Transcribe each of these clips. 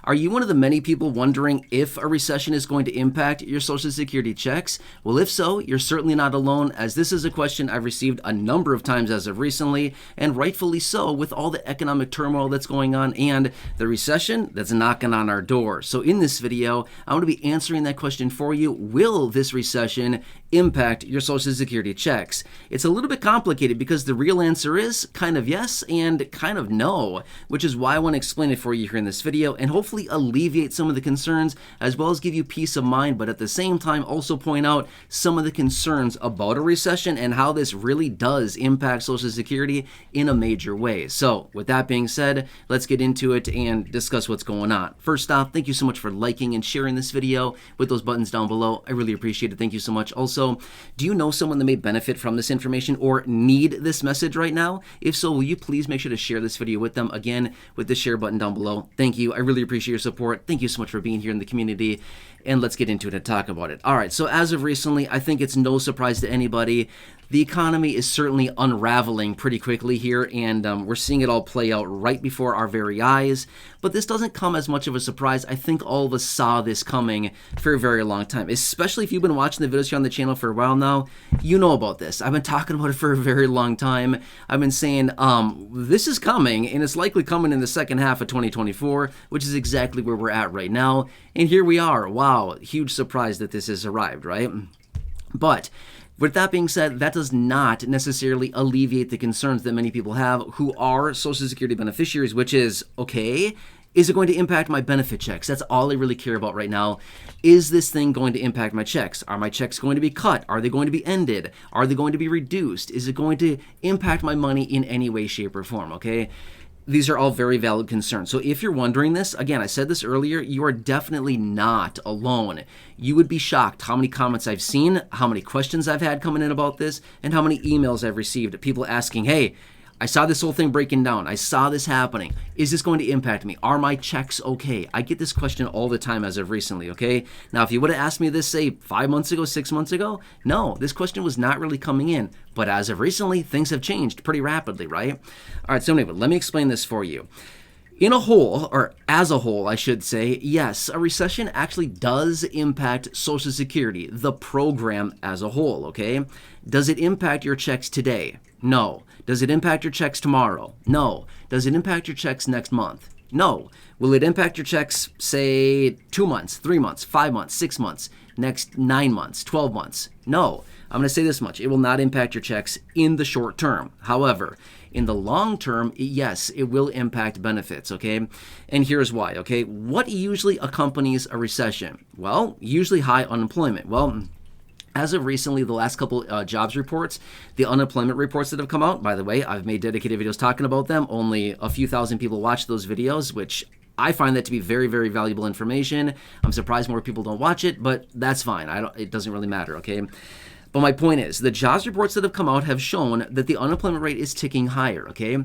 Are you one of the many people wondering if a recession is going to impact your Social Security checks? Well, if so, you're certainly not alone, as this is a question I've received a number of times as of recently, and rightfully so with all the economic turmoil that's going on and the recession that's knocking on our door. So in this video, I'm going to be answering that question for you. Will this recession impact your Social Security checks? It's a little bit complicated because the real answer is kind of yes and kind of no, which is why I want to explain it for you here in this video and hopefully alleviate some of the concerns as well as give you peace of mind, but at the same time also point out some of the concerns about a recession and how this really does impact Social Security in a major way. So with that being said, let's get into it and discuss what's going on. First off, thank you so much for liking and sharing this video with those buttons down below. I really appreciate it. Thank you so much. Also, do you know someone that may benefit from this information or need this message right now? If so, will you please make sure to share this video with them, again, with the share button down below. Thank you. I really appreciate your support. Thank you so much for being here in the community, and let's get into it and talk about it. All right, so as of recently, I think it's no surprise to anybody, the economy is certainly unraveling pretty quickly here, and we're seeing it all play out right before our very eyes. But this doesn't come as much of a surprise. I think all of us saw this coming for a very long time, especially if you've been watching the videos here on the channel for a while now. You know about this. I've been talking about it for a very long time. I've been saying this is coming, and it's likely coming in the second half of 2024, which is exactly where we're at right now. And here we are. Wow, huge surprise that this has arrived, right? But with that being said, that does not necessarily alleviate the concerns that many people have who are Social Security beneficiaries, which is, okay, is it going to impact my benefit checks? That's all I really care about right now. Is this thing going to impact my checks? Are my checks going to be cut? Are they going to be ended? Are they going to be reduced? Is it going to impact my money in any way, shape, or form, okay? These are all very valid concerns. So if you're wondering this, again, I said this earlier, you are definitely not alone. You would be shocked how many comments I've seen, how many questions I've had coming in about this, and how many emails I've received. People asking, hey, I saw this whole thing breaking down. I saw this happening. Is this going to impact me? Are my checks okay? I get this question all the time as of recently, okay? Now, if you would have asked me this, say, 5 months ago, 6 months ago, no, this question was not really coming in. But as of recently, things have changed pretty rapidly, right? All right, so anyway, let me explain this for you. In a whole, or as a whole, I should say, yes, a recession actually does impact Social Security, the program as a whole, okay? Does it impact your checks today? No. Does it impact your checks tomorrow? No. Does it impact your checks next month? No. Will it impact your checks, say, 2 months, 3 months, 5 months, 6 months, next 9 months, 12 months? No. I'm going to say this much. It will not impact your checks in the short term. However, in the long term, yes, it will impact benefits, okay? And here's why, okay? What usually accompanies a recession? Well, usually high unemployment. Well, as of recently, the last couple jobs reports, the unemployment reports that have come out, by the way, I've made dedicated videos talking about them. Only a few thousand people watch those videos, which I find that to be very, very valuable information. I'm surprised more people don't watch it, but that's fine. It doesn't really matter, okay? But my point is, the jobs reports that have come out have shown that the unemployment rate is ticking higher, okay?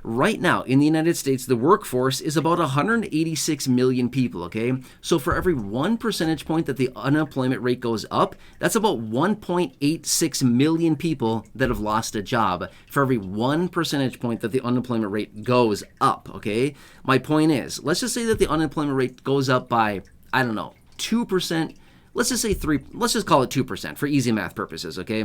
Right now, in the United States, the workforce is about 186 million people, okay? So for every 1 percentage point that the unemployment rate goes up, that's about 1.86 million people that have lost a job for every 1 percentage point that the unemployment rate goes up, okay? My point is, let's just say that the unemployment rate goes up by, I don't know, 2%. Let's just say let's just call it 2% for easy math purposes, okay?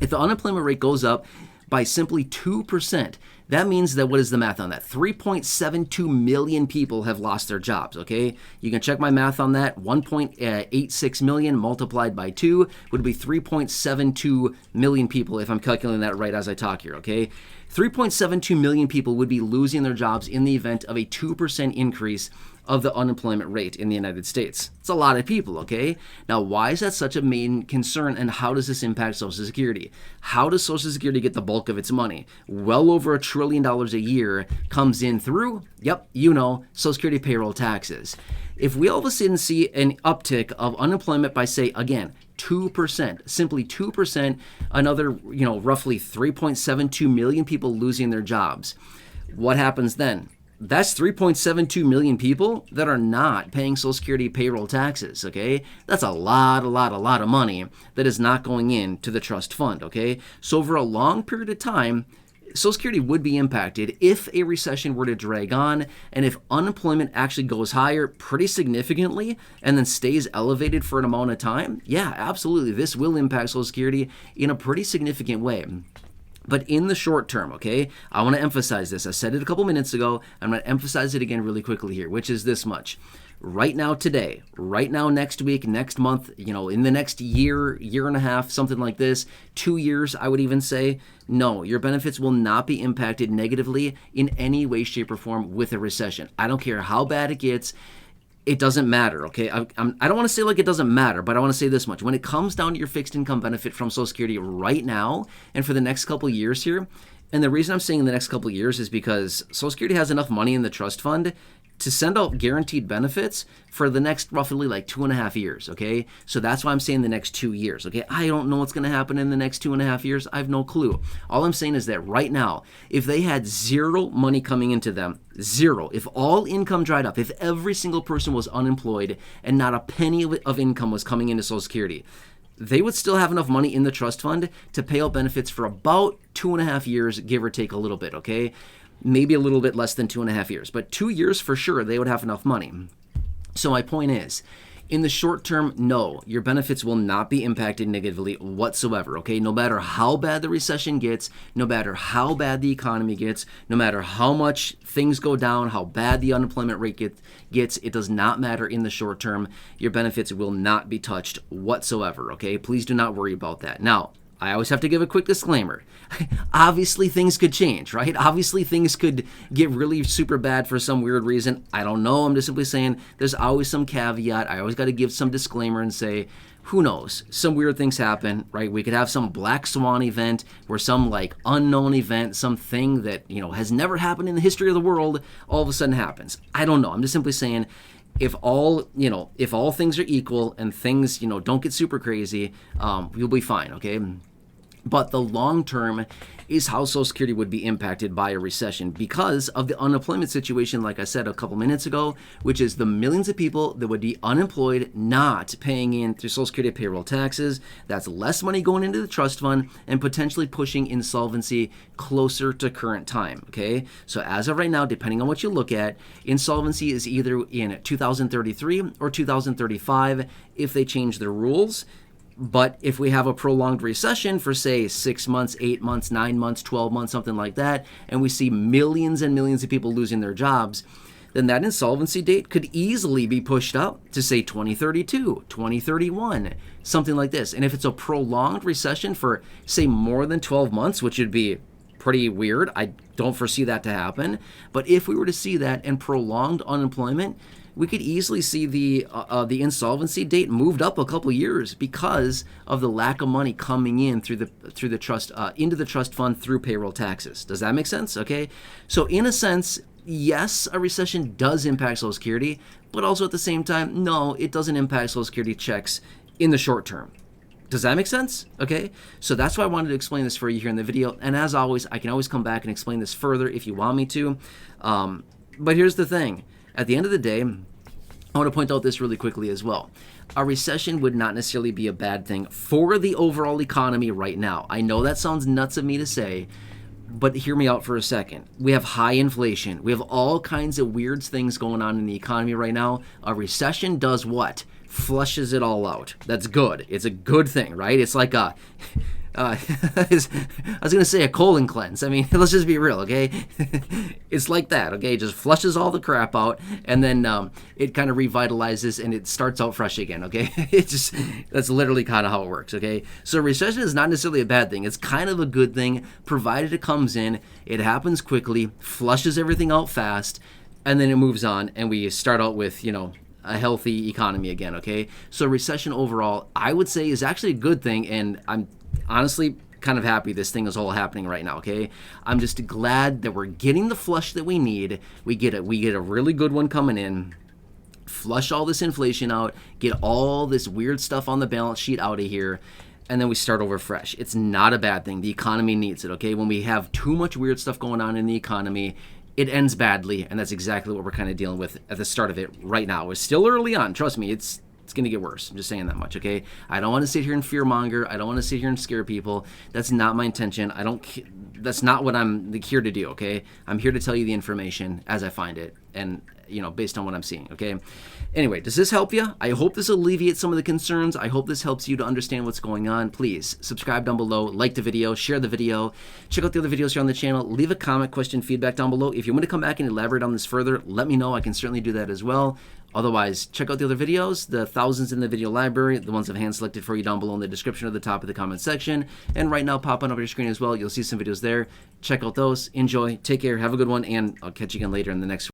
If the unemployment rate goes up by simply 2%, that means that, what is the math on that? 3.72 million people have lost their jobs, okay? You can check my math on that. 1.86 million multiplied by 2 would be 3.72 million people, if I'm calculating that right as I talk here, okay? 3.72 million people would be losing their jobs in the event of a 2% increase of the unemployment rate in the United States. It's a lot of people, okay? Now, why is that such a main concern, and how does this impact Social Security? How does Social Security get the bulk of its money? Well over $1 trillion a year comes in through, yep, you know, Social Security payroll taxes. If we all of a sudden see an uptick of unemployment by, say, again, 2%, simply 2%, another, roughly 3.72 million people losing their jobs, what happens then? That's 3.72 million people that are not paying Social Security payroll taxes, okay? That's a lot of money that is not going into the trust fund, okay? So over a long period of time, Social Security would be impacted if a recession were to drag on and if unemployment actually goes higher pretty significantly and then stays elevated for an amount of time. Yeah, absolutely. This will impact Social Security in a pretty significant way. But in the short term, okay, I want to emphasize this. I said it a couple minutes ago. I'm going to emphasize it again really quickly here, which is this much. Right now, today, right now, next week, next month, in the next year, year and a half, something like this, 2 years, I would even say, no, your benefits will not be impacted negatively in any way, shape, or form with a recession. I don't care how bad it gets. It doesn't matter, okay? I don't want to say like it doesn't matter, but I want to say this much. When it comes down to your fixed income benefit from Social Security right now and for the next couple of years here, and the reason I'm saying the next couple of years is because Social Security has enough money in the trust fund to send out guaranteed benefits for the next roughly like 2.5 years, okay? So that's why I'm saying the next 2 years, okay? I don't know what's going to happen in the next 2.5 years. I have no clue. All I'm saying is that right now, if they had zero money coming into them, zero, if all income dried up, if every single person was unemployed and not a penny of income was coming into Social Security, they would still have enough money in the trust fund to pay out benefits for about 2.5 years, give or take a little bit, okay? Maybe a little bit less than 2.5 years, but 2 years for sure, they would have enough money. So my point is, in the short term, no, your benefits will not be impacted negatively whatsoever, okay? No matter how bad the recession gets, no matter how bad the economy gets, no matter how much things go down, how bad the unemployment rate gets, it does not matter in the short term. Your benefits will not be touched whatsoever, okay? Please do not worry about that. Now, I always have to give a quick disclaimer. Obviously, things could change, right? Obviously, things could get really super bad for some weird reason. I don't know. I'm just simply saying there's always some caveat. I always got to give some disclaimer and say, who knows? Some weird things happen, right? We could have some black swan event or some like unknown event, something that, has never happened in the history of the world, all of a sudden happens. I don't know. I'm just simply saying, if all things are equal and things, don't get super crazy, you'll be fine, okay? But the long term is how Social Security would be impacted by a recession because of the unemployment situation, like I said a couple minutes ago, which is the millions of people that would be unemployed, not paying in through Social Security payroll taxes. That's less money going into the trust fund and potentially pushing insolvency closer to current time, okay? So as of right now, depending on what you look at, insolvency is either in 2033 or 2035 if they change their rules. But if we have a prolonged recession for, say, 6 months, 8 months, 9 months, 12 months, something like that, and we see millions and millions of people losing their jobs, then that insolvency date could easily be pushed up to, say, 2032, 2031, something like this. And if it's a prolonged recession for, say, more than 12 months, which would be pretty weird, I don't foresee that to happen. But if we were to see that and prolonged unemployment, we could easily see the insolvency date moved up a couple years because of the lack of money coming in through the trust into the trust fund through payroll taxes. Does that make sense? Okay, so in a sense, yes, a recession does impact Social Security, but also at the same time, no, it doesn't impact Social Security checks in the short term. Does that make sense? Okay, so that's why I wanted to explain this for you here in the video. And as always, I can always come back and explain this further if you want me to. But here's the thing. At the end of the day, I want to point out this really quickly as well. A recession would not necessarily be a bad thing for the overall economy right now. I know that sounds nuts of me to say, but hear me out for a second. We have high inflation. We have all kinds of weird things going on in the economy right now. A recession does what? Flushes it all out. That's good. It's a good thing, right? It's like a... I was going to say a colon cleanse. I mean, let's just be real, okay? It's like that, okay? It just flushes all the crap out, and then it kind of revitalizes, and it starts out fresh again, okay? That's literally kind of how it works, okay? So recession is not necessarily a bad thing. It's kind of a good thing, provided it comes in, it happens quickly, flushes everything out fast, and then it moves on, and we start out with, a healthy economy again, okay? So recession overall, I would say, is actually a good thing, and I'm honestly kind of happy this thing is all happening right now, okay? I'm just glad that we're getting the flush that we need. We get a really good one coming in, flush all this inflation out, get all this weird stuff on the balance sheet out of here, and then we start over fresh. It's not a bad thing. The economy needs it, okay? When we have too much weird stuff going on in the economy, it ends badly, and that's exactly what we're kind of dealing with at the start of it right now. It's still early on. Trust me, it's going to get worse. I'm just saying that much, okay? I don't want to sit here and fearmonger. I don't want to sit here and scare people. That's not my intention. that's not what I'm here to do, okay? I'm here to tell you the information as I find it, and based on what I'm seeing, okay? Anyway, does this help you? I hope this alleviates some of the concerns. I hope this helps you to understand what's going on. Please subscribe down below, like the video, share the video, check out the other videos here on the channel, leave a comment, question, feedback down below. If you want to come back and elaborate on this further, let me know. I can certainly do that as well. Otherwise, check out the other videos, the thousands in the video library, the ones I've hand selected for you down below in the description of the top of the comment section. And right now, pop on over your screen as well. You'll see some videos there. Check out those. Enjoy. Take care. Have a good one. And I'll catch you again later in the next one.